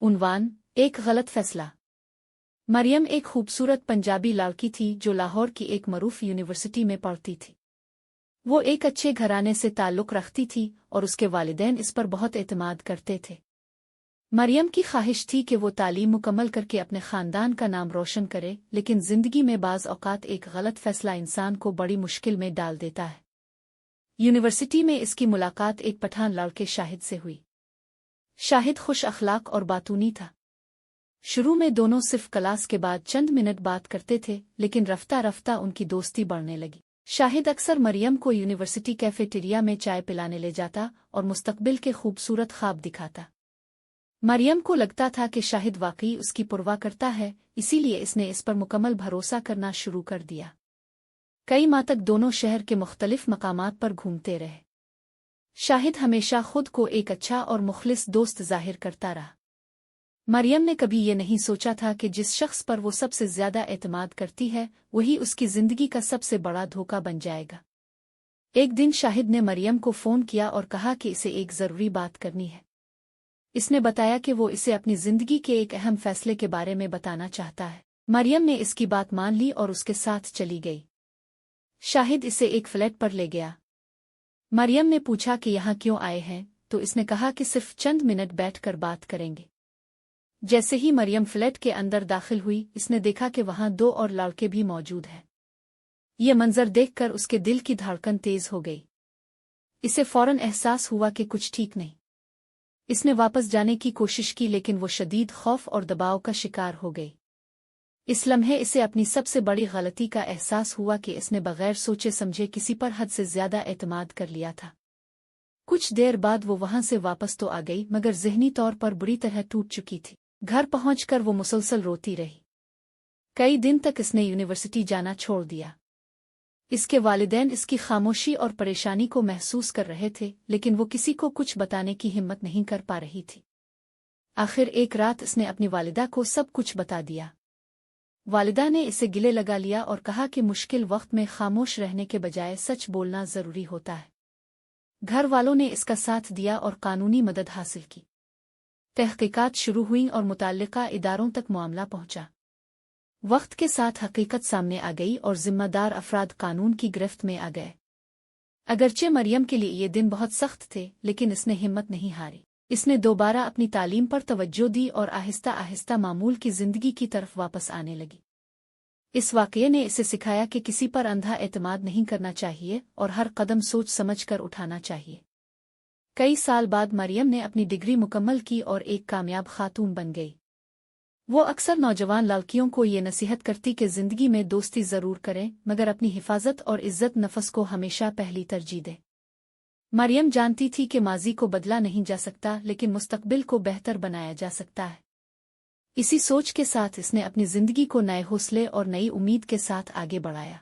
उन्वान एक गलत फैसला। मरियम एक खूबसूरत पंजाबी लड़की थी जो लाहौर की एक मरूफ यूनिवर्सिटी में पढ़ती थी। वो एक अच्छे घराने से ताल्लुक़ रखती थी और उसके वालिदैन इस पर बहुत एतमाद करते थे। मरियम की ख्वाहिश थी कि वो तालीम मुकम्मल करके अपने ख़ानदान का नाम रोशन करे, लेकिन ज़िंदगी में बाज़ औक़ात एक गलत फ़ैसला इंसान को बड़ी मुश्किल में डाल देता है। यूनिवर्सिटी में इसकी मुलाकात एक पठान लड़के शाहिद से हुई। शाहिद खुश अखलाक और बातूनी था। शुरू में दोनों सिर्फ क्लास के बाद चंद मिनट बात करते थे, लेकिन रफ्ता रफ्ता उनकी दोस्ती बढ़ने लगी। शाहिद अक्सर मरियम को यूनिवर्सिटी कैफेटेरिया में चाय पिलाने ले जाता और मुस्तकबिल के खूबसूरत ख्वाब दिखाता। मरियम को लगता था कि शाहिद वाकई उसकी परवाह करता है, इसीलिए इसने इस पर मुकम्मल भरोसा करना शुरू कर दिया। कई माह तक दोनों शहर के मुख्तलिफ मकामात पर घूमते रहे। शाहिद हमेशा खुद को एक अच्छा और मुखलिस दोस्त जाहिर करता रहा। मरियम ने कभी ये नहीं सोचा था कि जिस शख्स पर वो सबसे ज्यादा एतमाद करती है वही उसकी जिंदगी का सबसे बड़ा धोखा बन जाएगा। एक दिन शाहिद ने मरियम को फोन किया और कहा कि इसे एक जरूरी बात करनी है। इसने बताया कि वो इसे अपनी जिंदगी के एक अहम फैसले के बारे में बताना चाहता है। मरियम ने इसकी बात मान ली और उसके साथ चली गई। शाहिद इसे एक फ्लैट पर ले गया। मरियम ने पूछा कि यहाँ क्यों आए हैं, तो इसने कहा कि सिर्फ चंद मिनट बैठकर बात करेंगे। जैसे ही मरियम फ्लैट के अंदर दाखिल हुई, इसने देखा कि वहां दो और लड़के भी मौजूद हैं। ये मंजर देखकर उसके दिल की धड़कन तेज हो गई। इसे फौरन एहसास हुआ कि कुछ ठीक नहीं। इसने वापस जाने की कोशिश की, लेकिन वो शदीद खौफ और दबाव का शिकार हो गई। इस लम्हे इसे अपनी सबसे बड़ी गलती का एहसास हुआ कि इसने बगैर सोचे समझे किसी पर हद से ज्यादा एतमाद कर लिया था। कुछ देर बाद वो वहां से वापस तो आ गई, मगर ज़हनी तौर पर बुरी तरह टूट चुकी थी। घर पहुंचकर वो मुसलसल रोती रही। कई दिन तक इसने यूनिवर्सिटी जाना छोड़ दिया। इसके वालिदैन इसकी खामोशी और परेशानी को महसूस कर रहे थे, लेकिन वो किसी को कुछ बताने की हिम्मत नहीं कर पा रही थी। आखिर एक रात इसने अपनी वालिदा को सब कुछ बता दिया। वालिदा ने इसे गिले लगा लिया और कहा कि मुश्किल वक्त में खामोश रहने के बजाय सच बोलना जरूरी होता है। घर वालों ने इसका साथ दिया और कानूनी मदद हासिल की। तहकीकात शुरू हुई और मुताल्लिका इदारों तक मामला पहुंचा। वक्त के साथ हकीकत सामने आ गई और जिम्मेदार अफराद कानून की गिरफ्त में आ गए। अगरचे मरियम के लिए ये दिन बहुत सख्त थे, लेकिन इसने हिम्मत नहीं हारी। इसने दोबारा अपनी तालीम पर तवज्जो दी और आहिस्ता आहिस्ता मामूल की जिंदगी की तरफ वापस आने लगी। इस वाक़ये ने इसे सिखाया कि किसी पर अंधा एतमाद नहीं करना चाहिए और हर कदम सोच समझ कर उठाना चाहिए। कई साल बाद मरियम ने अपनी डिग्री मुकम्मल की और एक कामयाब खातून बन गई। वो अक्सर नौजवान लड़कियों को ये नसीहत करती कि जिंदगी में दोस्ती जरूर करें, मगर अपनी हिफाजत और इज्जत नफ्स को हमेशा पहली तरजीह दें। मरियम जानती थी कि माजी को बदला नहीं जा सकता, लेकिन मुस्तकबिल को बेहतर बनाया जा सकता है। इसी सोच के साथ इसने अपनी जिंदगी को नए हौसले और नई उम्मीद के साथ आगे बढ़ाया।